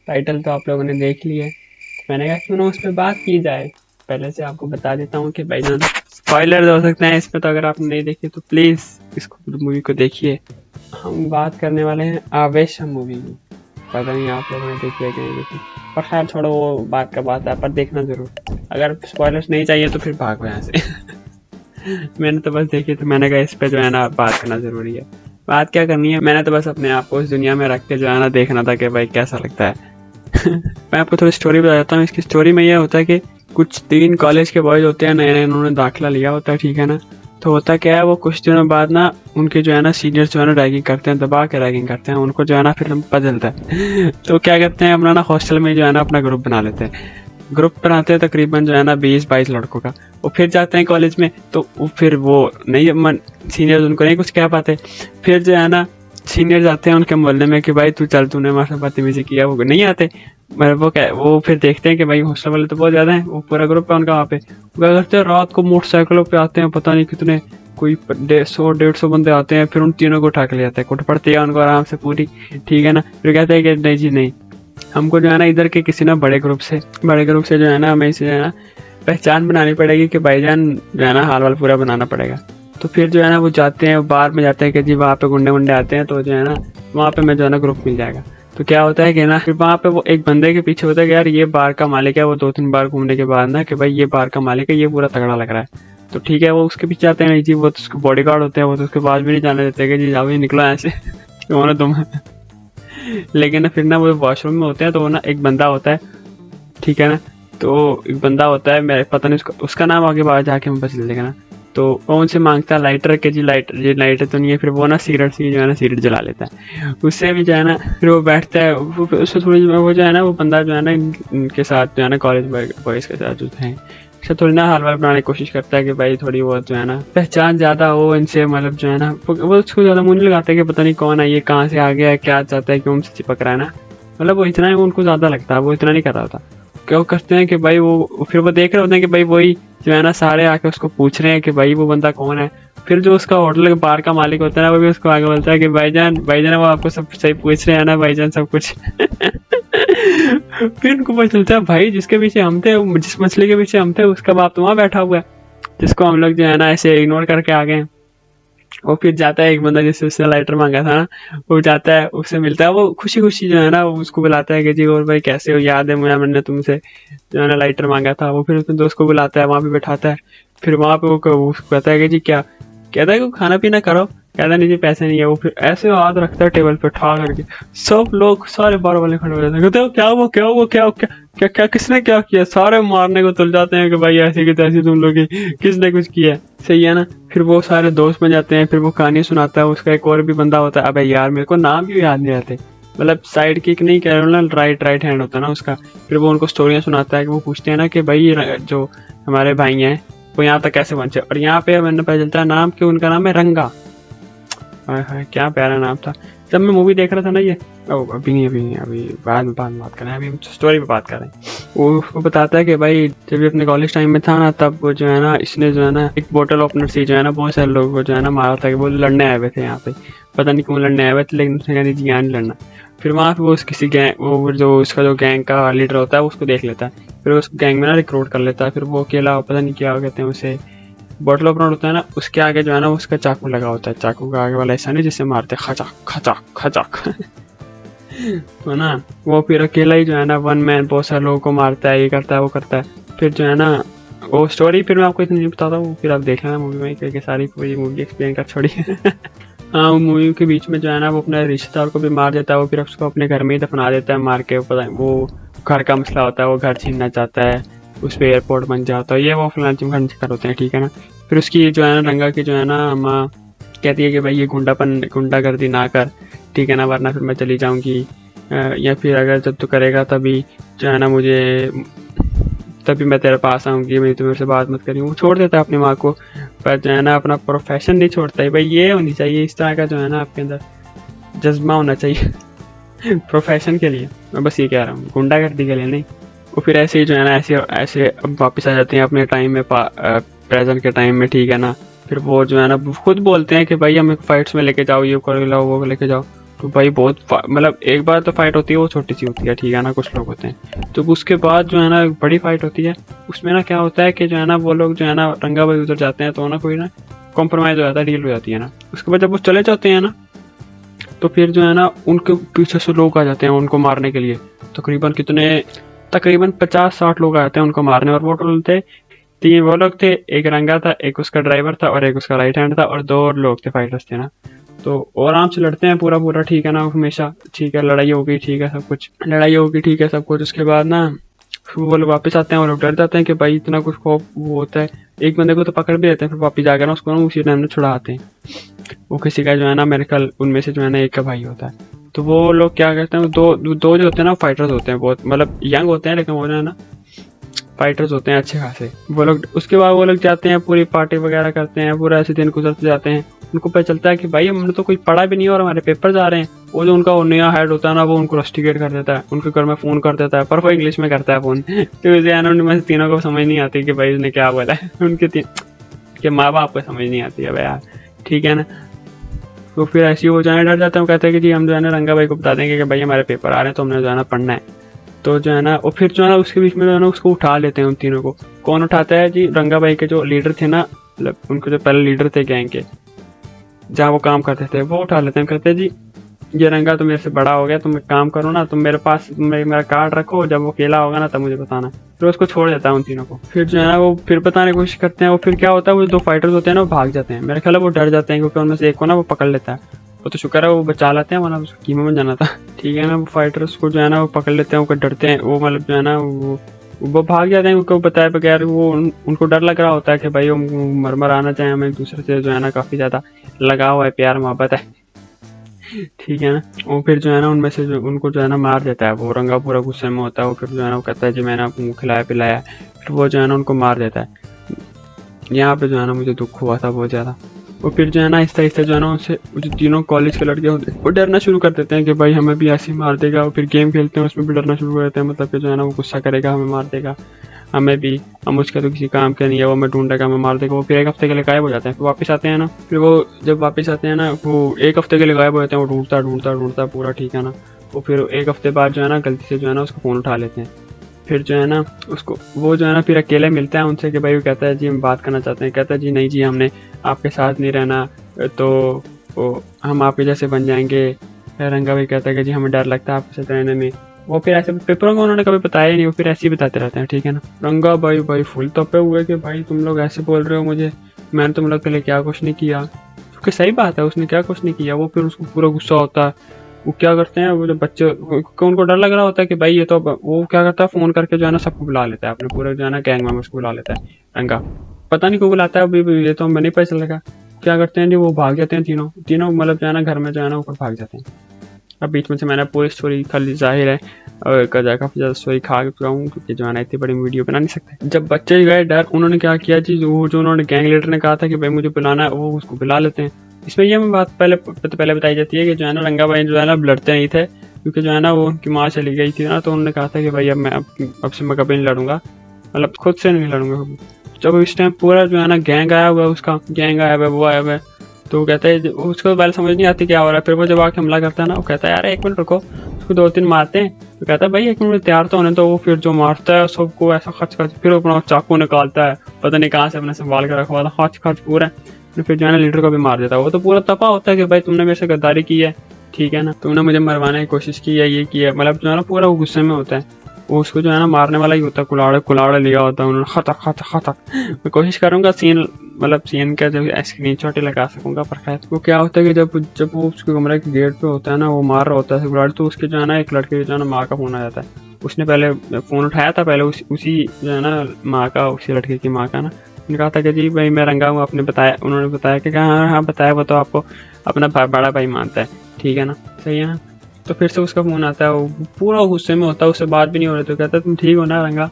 Title तो आप लोगों ने देख लिया है। मैंने कहा क्यों ना उस पर बात की जाए। पहले से आपको बता देता हूँ कि भाईजान स्पॉइलर हो सकते हैं इसमें, तो अगर आपने नहीं देखी तो प्लीज़ इसको मूवी को देखिए। हम बात करने वाले हैं आवेशम मूवी की। पता नहीं आप लोगों ने देखी है कि नहीं देखी, पर खैर छोड़ो, वो बात का बात है, पर देखना ज़रूर। अगर स्पॉयलर्स नहीं चाहिए तो फिर भागो यहाँ से। मैंने तो बस देखी, तो मैंने कहा इस पे जो है ना बात करना ज़रूरी है। बात क्या करनी है, मैंने तो बस अपने आप को उस दुनिया में रख के जो है ना देखना था कि भाई कैसा लगता है। मैं आपको थोड़ी स्टोरी बता देता हूँ। इसकी स्टोरी में यह होता है कि कुछ 3 कॉलेज के बॉयज होते हैं, नए नए उन्होंने दाखिला लिया होता है, ठीक है ना। तो होता क्या है, वो कुछ दिनों बाद ना उनके जो है ना सीनियर्स जो है ना रैगिंग करते हैं, दबा के रैगिंग करते हैं उनको, जो है ना फिर हम पता चलता है। तो क्या करते हैं, अपना ना हॉस्टल में जो है ना अपना ग्रुप बना लेते हैं। ग्रुप बनाते हैं तकरीबन जो है ना 20-22 लड़कों का। वो फिर जाते हैं कॉलेज में, तो फिर वो नहीं सीनियर्स उनको नहीं कुछ कह पाते। फिर जो है ना सीनियर जाते हैं उनके मोहल्ले में कि भाई तू चल, तूने हमारे साथ बदतमीजी किया, वो नहीं आते। मेरे वो फिर देखते हैं कि भाई हॉस्टल वाले तो बहुत ज़्यादा हैं, वो पूरा ग्रुप है उनका वहाँ पे। वो क्या करते हैं, रात को मोटरसाइकिलों पे आते हैं, पता नहीं कितने, कोई 100-150 बंदे आते हैं, फिर उन तीनों को उठा के ले जाते हैं, कुट पड़ती है उनको आराम से पूरी, ठीक है ना। फिर कहते हैं कि नहीं जी नहीं, हमको जो है ना इधर के किसी ना बड़े ग्रुप से जो है ना हमें इसे जो है ना पहचान बनानी पड़ेगी कि भाईजान जो है ना हाल वाल पूरा बनाना पड़ेगा। तो फिर जो है ना वो जाते हैं, बार में जाते हैं कि जी वहाँ पे गुंडे वुंडे आते हैं, तो जो है ना वहाँ पे मैं जो है ना ग्रुप मिल जाएगा। तो क्या होता है कि ना फिर वहाँ पे वो एक बंदे के पीछे होता है कि यार ये बार का मालिक है। वो 2-3 बार घूमने के बाद ना कि भाई ये बार का मालिक है, ये पूरा तगड़ा लग रहा है। तो ठीक है, वो उसके पीछे आते हैं। नहीं जी, वो तो उसके बॉडी गार्ड होते हैं, वो तो उसके पास भी नहीं जाने देते कि जी जाओ ही निकलो ऐसे। तो तुम लेकिन ना फिर ना वो वॉशरूम में होते हैं, तो वो ना एक बंदा होता है, ठीक है ना। तो एक बंदा होता है, मैं पता नहीं उसका नाम आगे बाहर जाके मैं पता चल जाएगा ना। तो वो उनसे मांगता है लाइटर के, जी लाइटर तो नहीं है। फिर वो ना सिगरेट सी जो है ना सिगरेट जला लेता है, उससे भी जो है ना फिर वो बैठता है। उससे थोड़ी वो जो है ना वो बंदा जो है ना इनके साथ जो है ना कॉलेज बॉयज़ के साथ जो है, इससे थोड़ी ना हाल वाल बनाने की कोशिश करता है कि भाई थोड़ी बहुत जो है ना पहचान ज़्यादा हो इनसे, मतलब जो है ना वो उसको ज़्यादा मुँह नहीं लगाता है कि पता नहीं कौन है ये, कहाँ से आ गया है, क्या चाहता है, क्यों हमसे चिपक रहा है ना। मतलब वो इतना ही उनको ज़्यादा लगता है, वो इतना नहीं कर रहा था। क्या वो करते हैं कि भाई वो फिर वो देख रहे होते हैं कि भाई वही जो है ना सारे आके उसको पूछ रहे हैं कि भाई वो बंदा कौन है। फिर जो उसका होटल के बार का मालिक होता है ना, वो भी उसको आगे बोलता है कि भाईजान भाईजान वो आपको सब सही पूछ रहे हैं ना भाईजान, सब कुछ। फिर उनको पता चलता है भाई जिसके पीछे हम थे, जिस मछली के पीछे हम थे, उसका बाप तो वहाँ बैठा हुआ है, जिसको हम लोग जो है ना ऐसे इग्नोर करके आ गए हैं। वो फिर जाता है, एक बंदा जिससे उसने लाइटर मांगा था ना, वो जाता है, उससे मिलता है, वो खुशी खुशी जो है ना वो उसको बुलाता है कि जी और भाई कैसे हो, याद है मुझे, मैंने तुमसे जो है ना लाइटर मांगा था। वो फिर अपने दोस्त को बुलाता है, वहाँ पे बैठाता है। फिर वहाँ पे वो कहता है कि जी क्या, कहता है कि खाना पीना करो, कहता नहीं जी पैसे नहीं है। वो फिर ऐसे हाथ रखता है टेबल पे ठा करके, सब लोग सारे बार वाले खड़े हो जाते हैं, कहते हो क्या हुआ क्या हुआ, क्या क्या क्या क्या किसने क्या किया, सारे मारने को तुल जाते हैं कि भाई ऐसे की तैसी तुम लोग किसने कुछ किया है, सही है ना। फिर वो सारे दोस्त बन जाते हैं, फिर वो कहानी सुनाता है। उसका एक और भी बंदा होता है, अबे यार मेरे को नाम भी याद नहीं रहते, मतलब साइड किक नहीं कह रहा हूँ ना, राइट हैंड होता है ना उसका। फिर वो उनको स्टोरियाँ सुनाता है कि वो पूछते हैं ना कि भाई जो हमारे भाई हैं वो यहाँ तक कैसे पहुंचे, और यहाँ पे मैंने पता चलता है नाम कि उनका नाम है रंगा। हाय हाय क्या प्यारा नाम था। जब मैं मूवी देख रहा था ना ये, अभी बाद में बात करें, अभी हम स्टोरी पे बात करें। वो बताता है कि भाई जब भी अपने कॉलेज टाइम में था ना, तब वो जो है ना इसने जो है ना एक बोतल ओपनर से जो है ना बहुत सारे लोगों को जो है ना मारा था, कि वो लड़ने आए हुए थे यहाँ पे, पता नहीं क्यों लड़ने आए हुए थे, लेकिन उसने कहा जी यहाँ नहीं लड़ना। फिर वहाँ पे वो किसी गैंग, वो जो उसका जो गैंग का लीडर होता है उसको देख लेता है, फिर उस गैंग में ना रिक्रूट कर लेता है। फिर वो अकेला पता नहीं क्या कहते हैं उसे, बॉटल ओपनर होता है ना, उसके आगे जो है ना उसका चाकू लगा होता है, चाकू का आगे वाला ऐसा नहीं जिससे मारते खचाक खचाक खचाक। तो ना वो फिर अकेला ही जो है ना वन मैन बहुत सारे लोगों को मारता है, ये करता है वो करता है। फिर जो है ना वो स्टोरी फिर मैं आपको इतनी नहीं बताता हूँ, फिर आप देख लेना मूवी में, क्योंकि सारी पूरी मूवी एक्सप्लेन कर छोड़ी। हाँ, वो मूवी के बीच में जो है ना वो अपने रिश्तेदार को भी मार देता है, वो फिर उसको अपने घर में ही दफना देता है मार के। पता वो घर का मसला होता है, वो घर छीनना चाहता है, उस पर एयरपोर्ट बन जाता है, ये वो फलान चिमकान कर होते हैं, ठीक है ना। फिर उसकी जो है ना रंगा की जो है ना माँ कहती है कि भाई ये गुंडागर्दी ना कर, ठीक है ना, वरना फिर मैं चली जाऊंगी, या फिर अगर जब तू करेगा तभी जो है ना मुझे, तभी मैं तेरे पास आऊंगी, मैं तो मेरे से बात मत करी। वो छोड़ देता है अपनी माँ को, पर जो है ना अपना प्रोफेशन नहीं छोड़ता है। भाई ये होनी चाहिए, इस तरह का जो है ना आपके अंदर जज्बा होना चाहिए। प्रोफेशन के लिए मैं बस ये कह रहा हूँ, गुंडागर्दी के लिए नहीं। वो फिर ऐसे ही जो है ना ऐसे ऐसे अब वापस आ जाते हैं अपने टाइम में, प्रेजेंट के टाइम में, ठीक है ना। फिर वो जो है ना खुद बोलते हैं कि भाई हमें फाइट्स में लेके जाओ, ये करो लाओ वो लेके जाओ। तो भाई बहुत मतलब एक बार तो फाइट होती है, वो छोटी सी होती है, ठीक है ना, कुछ लोग होते हैं। तो उसके बाद जो है ना बड़ी फाइट होती है, उसमें ना क्या होता है कि जो है ना वो लोग जो है ना रंगा भाई उधर जाते हैं, तो ना कोई ना कॉम्प्रोमाइज़ हो जाता है, डील हो जाती है ना। उसके बाद जब वो चले जाते हैं ना, तो फिर जो है ना उनके पीछे से लोग आ जाते हैं उनको मारने के लिए। तकरीबन 50-60 लोग आ जाते हैं उनको मारने, और वो टोटल थे 3 वो लोग थे, एक रंगा था, एक उसका ड्राइवर था और एक उसका राइट हैंड था, और 2 और लोग थे फाइटर्स थे ना। तो वो आराम से लड़ते हैं पूरा पूरा, ठीक है ना, हमेशा ठीक है, लड़ाई हो गई, ठीक है सब कुछ, लड़ाई हो गई, ठीक है सब कुछ। उसके बाद ना वो लोग वापस आते हैं, और लोग डर जाते हैं कि भाई इतना कुछ खौफ वो होता है। एक बंदे को तो पकड़ भी लेते हैं, फिर वापस जाकर ना उसको ना उसी टाइम में छुड़ाते हैं। वो किसी का जो है ना मेरे ख्याल उनमें से जो है ना एक का भाई होता है। तो वो लोग क्या करते हैं, दो जो होते हैं ना फाइटर्स होते हैं, बहुत मतलब यंग होते हैं, लेकिन वो जो है ना फाइटर्स होते हैं अच्छे खासे वो लोग। उसके बाद वो लोग जाते हैं, पूरी पार्टी वगैरह करते हैं, पूरा ऐसे दिन गुजरते जाते हैं। उनको पता चलता है कि भाई हमने तो कुछ पढ़ा भी नहीं है और हमारे पेपर जा रहे हैं। वो जो उनका नया हेड होता है ना, वो उनको रस्टिकेट कर देता है, उनके घर में फ़ोन कर देता है, पर वो इंग्लिश में करता है फ़ोन। तो इसे उनमें से तीनों को समझ नहीं आती कि भाई उसने क्या बोला है। के माँ बाप को समझ नहीं आती है भाई यार, ठीक है ना। तो फिर ऐसे ही वो जाने डर जाते हैं, कहते हैं कि जी हम जो है ना रंगा भाई को बता देंगे कि भाई हमारे पेपर आ रहे हैं, तो हमने जो है ना पढ़ना है। तो जो है ना वो फिर जो है ना उसके बीच में जो है ना उसको उठा लेते हैं उन तीनों को। कौन उठाता है जी, रंगा भाई के जो लीडर थे ना, मतलब उनके जो पहले लीडर थे गैंग के, जहाँ वो काम करते थे, वो उठा लेते हैं। कहते हैं जी ये रंगा तो मेरे से बड़ा हो गया, तुम एक काम करो ना, तुम मेरे पास मेरा कार्ड रखो, जब वो अकेला होगा ना तब मुझे बताना। फिर उसको छोड़ देता है उन तीनों को। फिर जो है ना वो फिर बताने की कोशिश करते हैं। वो फिर क्या होता है, वो 2 फाइटर्स होते हैं ना वो भाग जाते हैं, मेरे ख्याल है वो डर जाते हैं, क्योंकि उनमें से एक को ना वो पकड़ लेता है। वो तो शुक्र है वो बचा लेते हैं, वरना उसको कीमा में जाना था। ठीक है ना, वो फाइटर्स को जो है ना वो पकड़ लेते हैं, वो डरते हैं, वो मतलब जो है ना वो भाग जाते हैं उनको बताए बगैर। वो उनको डर लग रहा होता है कि भाई वो मर आना चाहे, हमें एक दूसरे से जो है ना काफ़ी ज़्यादा लगाव है, प्यार मोहब्बत है, ठीक है ना। वो फिर जो है ना उनमें से जो उनको जो है ना मार देता है। वो रंगा पूरा गुस्से में होता है, वो फिर जो है ना वो कहता है जी मैंने आपको खिलाया पिलाया, फिर वो जो है ना उनको मार देता है। यहाँ पे जो है ना मुझे दुख हुआ था बहुत ज़्यादा। वो फिर जो है ना आहिस्ता आहिस्ता जो है ना उनसे जो तीनों कॉलेज के लड़के होते हैं वो डरना शुरू कर देते हैं कि भाई हमें भी ऐसे ही मार देगा। और फिर गेम खेलते हैं उसमें भी डरना शुरू कर देते हैं, मतलब कि जो है ना वो गुस्सा करेगा, हमें मार देगा, हमें भी, हम उसका तो किसी काम का नहीं है, वो हमें ढूंढेगा, हमें मार देगा। वो फिर 1 हफ्ते के लिए गायब हो जाते हैं, फिर वापस आते हैं ना। फिर वो जब वापस आते हैं ना, वो 1 हफ्ते के लिए गायब हो जाते हैं, वो ढूंढता पूरा, ठीक है ना। वो फिर 1 हफ्ते बाद जो है ना गलती से जो है ना उसका फ़ोन उठा लेते हैं। फिर जो है ना उसको वो जो है ना फिर अकेले मिलता है उनसे कि भाई, वो कहता है जी हम बात करना चाहते हैं। कहता है जी नहीं जी, हमने आपके साथ नहीं रहना, तो वो हम आपके जैसे बन जाएंगे। रंगा भाई कहता है कि जी हमें डर लगता है आपके साथ रहने में। वो फिर ऐसे पेपरों को उन्होंने कभी बताया ही नहीं, वो फिर ऐसे ही बताते रहते हैं, ठीक है ना। रंगा भाई फुल तपे हुए कि भाई तुम लोग ऐसे बोल रहे हो मुझे, मैंने तुम लोग के लिए क्या कुछ नहीं किया। क्योंकि सही बात है, उसने क्या कुछ नहीं किया। वो फिर उसको पूरा गुस्सा होता है। वो क्या करते हैं, वो जो बच्चे को उनको डर लग रहा होता है कि भाई ये तो, वो क्या करता है फ़ोन करके जो है ना सबको बुला लेता है, अपने पूरे जो है ना गैंग मेंबर्स को बुला लेता है रंगा। पता नहीं क्यों बुलाता है, अभी ये तो हमें नहीं पता चल लगा। क्या करते हैं जी, वो भाग जाते हैं तीनों तीनों, मतलब जो है ना घर में जो है ना ऊपर भाग जाते हैं। अब बीच में से मैंने पूरी स्टोरी खाली जाहिर है और काफ़ी ज़्यादा स्टोरी खा चुका हूँ, क्योंकि जो है ना इतनी बड़ी वीडियो बना नहीं सकते। जब बच्चे गए डर, उन्होंने क्या किया जी, वो जो उन्होंने गैंग लीडर ने कहा था कि भाई मुझे बुलाना है, वो उसको बुला लेते हैं। इसमें ये बात पहले बताई जाती है कि जो है ना रंगा भाई जो है ना लड़ते नहीं थे, क्योंकि जो है ना वो उनकी माँ चली गई थी ना, तो उन्होंने कहा था कि भाई अब से मैं कभी नहीं लड़ूंगा, मतलब खुद से नहीं लड़ूंगा कभी। जब इस टाइम पूरा जो है ना गैंग आया हुआ है, उसका गैंग आया हुआ है, वो आया हुआ है, तो वो कहता है, उसको पहले समझ नहीं आती क्या हो रहा है। फिर वो जब आके हमला करता है ना, वो कहता है यार 1 मिनट रुको, उसको 2-3 मारते हैं। तो कहता है भाई 1 मिनट तैयार तो होने। तो वो फिर जो मारता है सबको ऐसा खच खच, फिर अपना चाकू निकालता है, पता नहीं कहाँ से अपने संभाल कर रखा हुआ था, खच खच पूरा। फिर जो है ना लीडर को भी मार देता है। वो तो पूरा तपा होता है कि भाई तुमने मेरे से गद्दारी की है, ठीक है ना, तुमने मुझे मरवाने की कोशिश की है, ये की है, मतलब जो है ना पूरा वो गुस्से में होता है। वो उसको जो है ना मारने वाला ही होता है, कुलाड़ा लिया होता है उन्होंने, खतक खतक खतक। मैं कोशिश करूंगा सीन का जब स्क्रीनशॉट ही लगा सकूंगा, पर खैर। वो क्या होता है कि जब वो उसके कमरे के गेट पे होता है ना, वो मार रहा होता है कुलाड़, तो उसके जो है ना एक लड़के की जो है ना माँ का फोन आ जाता है। उसने पहले फोन उठाया था, पहले उसी जो है ना माँ का, उसी लड़के की माँ का ना, उन्होंने कहा था कि जी भाई मैं रंगा हूँ। उन्होंने बताया कि हाँ बताया, वो तो आपको अपना बड़ा भाई मानता है, ठीक है ना, सही है ना। तो फिर से उसका फोन आता है, वो पूरा गुस्से में होता है, उससे बात भी नहीं हो रही। तो कहता है तुम ठीक हो ना रंगा।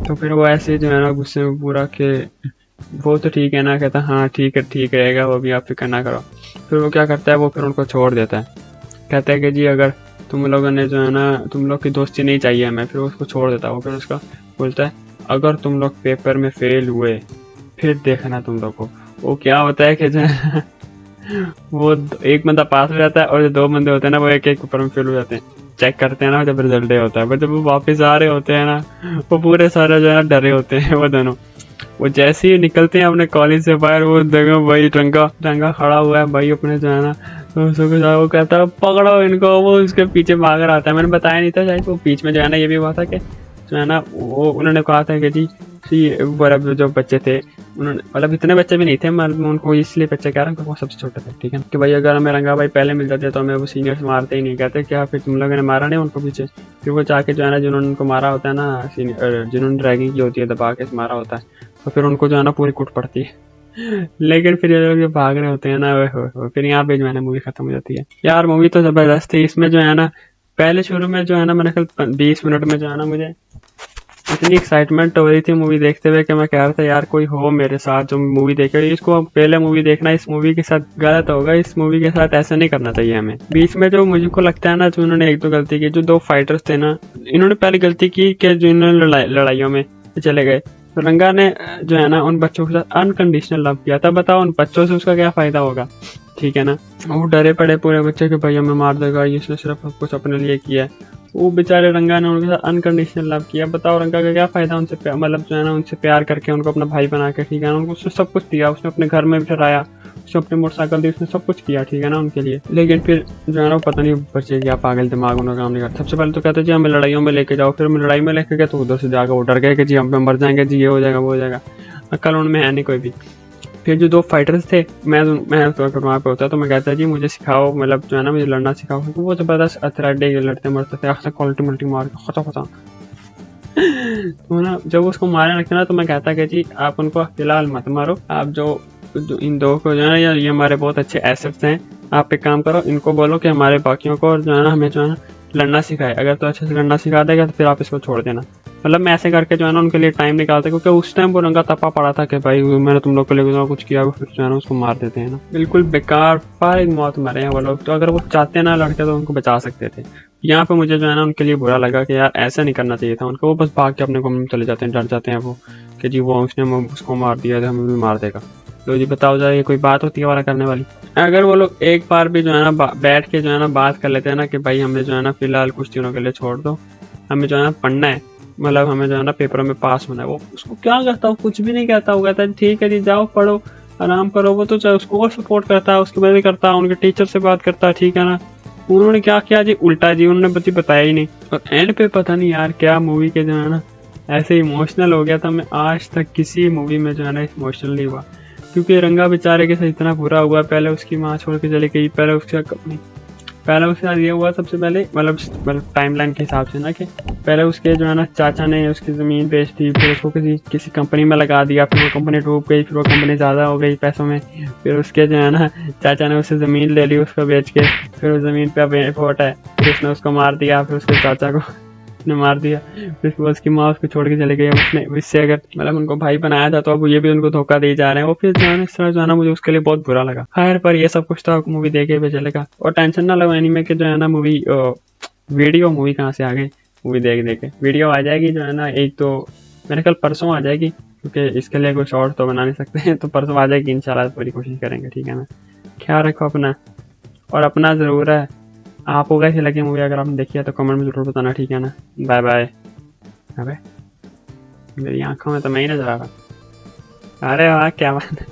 तो फिर वो ऐसे जो है ना गुस्से में पूरा के वो तो ठीक है ना, कहता हाँ ठीक रहेगा, वो भी आप फिक्र ना करो। फिर वो क्या करता है, वो फिर उनको छोड़ देता है। कहता है कि जी अगर तुम लोगों ने जो है ना, तुम लोग की दोस्ती नहीं चाहिए हमें, फिर उसको छोड़ देता है। वो फिर उसका बोलता है अगर तुम लोग पेपर में फेल हुए फिर देखना तुम लोग को। वो क्या होता है कि जो वो एक बंदा पास हो जाता है और जो 2 बंदे होते हैं ना वो एक एक ऊपर में फेल हो जाते हैं। चेक करते हैं ना जब रिजल्ट डे होता है, बट जब वो वापस आ रहे होते हैं ना, वो पूरे सारे जो है ना डरे होते हैं वो दोनों। वो जैसे ही निकलते हैं अपने कॉलेज से बाहर, वो देखो भाई टंगा टंगा खड़ा हुआ है भाई अपने जो है ना दोस्तों के साथ। वो कहता है पकड़ो इनको, वो उसके पीछे भाग रहा था। मैंने बताया नहीं था शायद, वो बीच में जो है ना ये भी हुआ था कि जो है ना वो उन्होंने कहा था कि जी बराबर जो बच्चे थे उन्होंने, मतलब इतने बच्चे भी नहीं थे, मैं उनको इसलिए बच्चे कह रहा हूँ क्योंकि वो सबसे छोटे थे, ठीक है, कि भाई अगर हमें रंगा भाई पहले मिल जाते तो हमें वो सीनियर्स मारते ही नहीं। कहते क्या फिर तुम लोगों ने मारा नहीं उनको पीछे? फिर वो जाके जो है ना जिन्होंने उनको मारा होता है ना, जिन्होंने रैगिंग की होती है, दबा के मारा होता है, तो फिर उनको जो है ना पूरी कुट पड़ती है। लेकिन फिर ये लोग जो भाग रहे होते हैं ना, वो फिर यहाँ पे जो है ना मूवी खत्म हो जाती है। यार मूवी तो जबरदस्त थी। इसमें जो है ना पहले शुरू में जो है ना मैंने कल 20 मिनट में जो है ना मुझे इतनी एक्साइटमेंट हो रही थी मूवी देखते हुए कि मैं कह रहा था यार कोई हो मेरे साथ जो मूवी देखे। इसको पहले मूवी देखना इस मूवी के साथ गलत होगा, इस मूवी के साथ ऐसा नहीं करना चाहिए हमें। बीच में जो मुझे को लगता है ना जो उन्होंने 1-2 गलती की, जो 2 फाइटर्स थे ना, इन्होंने पहली गलती की कि जो इन्होंने लड़ाइयों में चले गए। तो रंगा ने जो है ना उन बच्चों के साथ अनकंडीशनल लव किया था। बताओ उन बच्चों से उसका क्या फायदा होगा, ठीक है ना। वो डरे पड़े पूरे बच्चे के भाई हमें मार देगा, इसने सिर्फ कुछ अपने लिए किया है। वो बेचारे रंगा ने उनके साथ अनकंडीशनल लव किया। बताओ रंगा का क्या फायदा उनसे, मतलब जो है ना उनसे प्यार करके उनको अपना भाई बना के, ठीक है ना। उनको उसने सब कुछ दिया, उसने अपने घर में भी ठहराया, उसने अपनी मोटरसाइकिल दी, उसने सब कुछ किया, ठीक है ना उनके लिए। लेकिन फिर जो है ना पता नहीं बच्चे क्या पागल दिमाग उन्होंने काम नहीं करता। सबसे पहले तो कहते जी हमें लड़ाइयों में लेके जाओ, फिर हमें लड़ाई में लेके गए तो उधर से जाकर वो डर गए कि जी हम मर जाएंगे, जी ये हो जाएगा वो हो जाएगा। अक्ल उनमें है नहीं कोई भी। फिर जो 2 फाइटर्स थे, मैं तो अगर वहाँ पे होता तो मैं कहता जी मुझे सिखाओ, मतलब जो है ना मुझे लड़ना सिखाओ, क्योंकि वो जबरदस्त अथराडे लड़ते मरते थे, अक्सर क्वालिटी मल्टी मार के खता खता। तो ना जब उसको मारने लगते ना तो मैं कहता कि जी आप उनको फिलहाल मत मारो, आप जो इन 2 को जो है ना यार ये हमारे बहुत अच्छे एसेट्स हैं, आप एक काम करो इनको बोलो कि हमारे बाकियों को जो है ना हमें जो है ना लड़ना सिखाए। अगर तो अच्छे से लड़ना सिखा देगा तो फिर आप इसको छोड़ देना। मतलब मैं ऐसे करके जो है ना उनके लिए टाइम निकालता, क्योंकि उस टाइम वो रंगा तपा पड़ा था कि भाई मैंने तुम लोग के लिए कुछ किया, फिर जो है ना उसको मार देते हैं ना। बिल्कुल बेकार पारिक मौत मरे हैं वो लोग। तो अगर वो चाहते ना लड़के तो उनको बचा सकते थे। यहाँ पे मुझे जो है ना उनके लिए बुरा लगा कि यार ऐसा नहीं करना चाहिए था उनको। वो बस भाग के अपने कमरे में चले जाते हैं, डर जाते हैं वो कि जी वो उसने उसको मार दिया था, हमें भी मार देगा। तो जी बताओ जरा ये कोई बात होती है वाला करने वाली? अगर वो लोग एक बार भी जो है ना बैठ के जो है ना बात कर लेते हैं ना कि भाई हमें जो है ना फिलहाल कुछ दिनों के लिए छोड़ दो, हमें जो है ना पढ़ना है, मतलब हमें जो है ना पेपरों में पास होना है, वो उसको क्या कहता हूँ, कुछ भी नहीं कहता होगा था ठीक है जी जाओ पढ़ो आराम करो। वो तो चाहे उसको सपोर्ट करता है, उसकी मदद करता है, उनके टीचर से बात करता है, ठीक है ना। उन्होंने क्या किया जी उल्टा जी, उन्होंने बताया ही नहीं। और एंड पे पता नहीं यार क्या मूवी के जो है ना ऐसे इमोशनल हो गया था। मैं आज तक किसी मूवी में जो है ना इमोशनल नहीं हुआ, क्योंकि रंगा बेचारे के साथ इतना बुरा हुआ। पहले उसकी माँ छोड़ के चली गई, पहले उसके साथ ये हुआ सबसे पहले, मतलब टाइमलाइन के हिसाब से ना, कि पहले उसके जो है ना चाचा ने उसकी ज़मीन बेच दी, फिर उसको किसी कंपनी में लगा दिया, फिर वो कंपनी डूब गई, फिर वो कंपनी ज़्यादा हो गई पैसों में, फिर उसके जो है ना चाचा ने उससे ज़मीन ले ली उसको बेच के, फिर उस ज़मीन पे अब एयरपोर्ट है, फिर उसने उसको मार दिया, फिर उसके चाचा को ने मार दिया, फिर उसकी माँ उसको छोड़ के चले गई। उसने इससे अगर मतलब उनको भाई बनाया था तो अब ये भी उनको धोखा दे जा रहे हैं। वो फिर जाना इस तरह जाना मुझे उसके लिए बहुत बुरा लगा। खैर पर ये सब कुछ तो मूवी देखे हुए चलेगा, और टेंशन ना लो एनीमे के जो है ना मूवी कहाँ से आ गई। मूवी देख देखे वीडियो आ जाएगी जो है ना, एक तो मेरे ख्याल परसों आ जाएगी, क्योंकि इसके लिए कोई शॉर्ट तो बना नहीं सकते हैं, तो परसों आ जाएगी इंशाल्लाह, पूरी कोशिश करेंगे, ठीक है ना। ख्याल रखो अपना, और अपना ज़रूर है। आपको कैसी लगी मूवी, अगर आपने देखी है तो कमेंट में जरूर बताना, ठीक है ना। Bye bye. अबे मेरी आंखों में तो मैं ही नजर आ रहा। अरे वाह क्या बात है।